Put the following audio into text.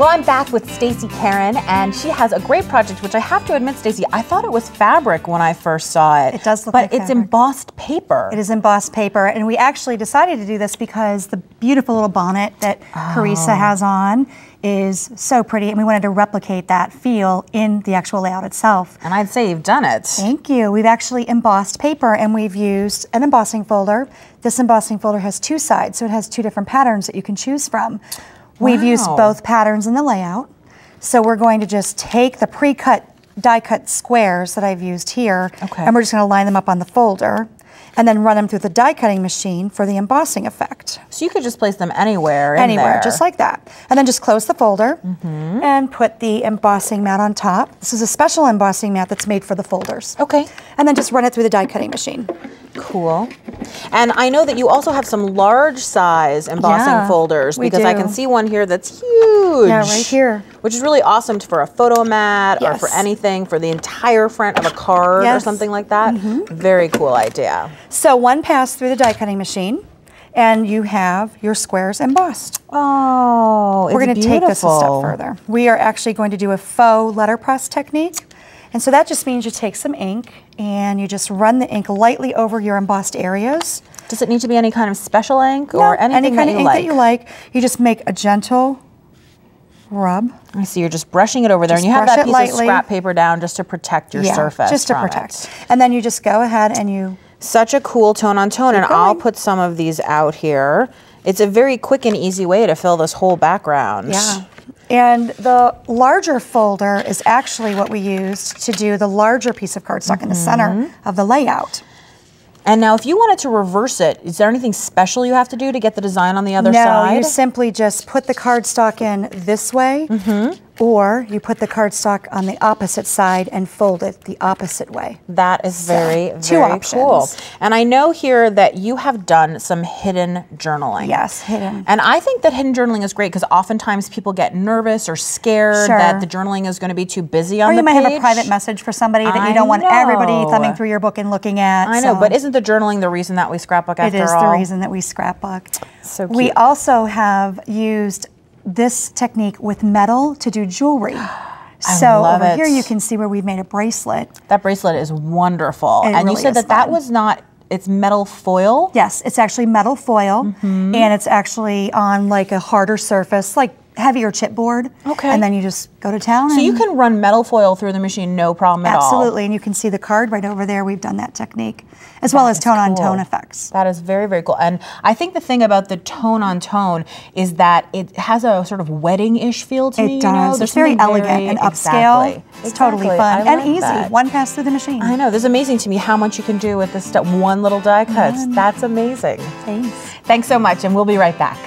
Well, I'm back with Stacey Caron, and she has a great project, which I have to admit, Stacey, I thought it was fabric when I first saw it. It does look like fabric. But it's embossed paper. It is embossed paper, and we actually decided to do this because the beautiful little bonnet that Carissa has on is so pretty, and we wanted to replicate that feel in the actual layout itself. And I'd say you've done it. Thank you. We've actually embossed paper, and we've used an embossing folder. This embossing folder has two sides, so it has two different patterns that you can choose from. We've used both patterns in the layout. So we're going to just take the pre-cut, die-cut squares that I've used here, and we're just going to line them up on the folder, and then run them through the die-cutting machine for the embossing effect. So you could just place them anywhere in Anywhere, there. just like that. And then just close the folder and put the embossing mat on top. This is a special embossing mat that's made for the folders. Okay. And then just run it through the die-cutting machine. Cool. And I know that you also have some large size embossing folders, because I can see one here that's huge. Yeah, right here. Which is really awesome for a photo mat or for anything, for the entire front of a card or something like that. Very cool idea. So one pass through the die cutting machine, and you have your squares embossed. Oh, it's We're going to take this a step beautiful. further. We are actually going to do a faux letterpress technique. And so that just means you take some ink and you just run the ink lightly over your embossed areas. Does it need to be any kind of special ink No, or anything any kind that of you ink like? that you like. You just make a gentle rub. I see you're just brushing it over there, Just and you have brush that it piece lightly. of scrap paper down just to protect your surface. Just to from protect. it. And then you just go ahead and you... Such a cool tone on tone, and going. I'll put some of these out here. It's a very quick and easy way to fill this whole background. Yeah. And the larger folder is actually what we used to do the larger piece of cardstock in the center of the layout. And now if you wanted to reverse it, is there anything special you have to do to get the design on the other side? No, you simply just put the cardstock in this way, or you put the cardstock on the opposite side and fold it the opposite way. That is very, two very options. cool. And I know here that you have done some hidden journaling. Yes, hidden. And I think that hidden journaling is great because oftentimes people get nervous or scared that the journaling is going to be too busy on the page. Or you might have a private message for somebody that you don't want everybody thumbing through your book and looking at. I know, but isn't the journaling the reason that we scrapbook after all? It is the reason that we scrapbook. So cute. We also have used this technique with metal to do jewelry. So over here you can see where we've made a bracelet. That bracelet is wonderful. And really you said that that was not, it's metal foil? Yes, it's actually metal foil, and it's actually on like a harder surface, like heavier chipboard. Okay. And then you just go to town. So you can run metal foil through the machine, no problem at all. Absolutely, and you can see the card right over there. We've done that technique, as well as tone-on-tone effects. That is very, very cool. And I think the thing about the tone-on-tone is that it has a sort of wedding-ish feel to me. It does. It's very elegant and upscale. It's totally fun and easy. One pass through the machine. I know. This is amazing to me how much you can do with this one little die cut. That's amazing. Thanks. Thanks so much, and we'll be right back.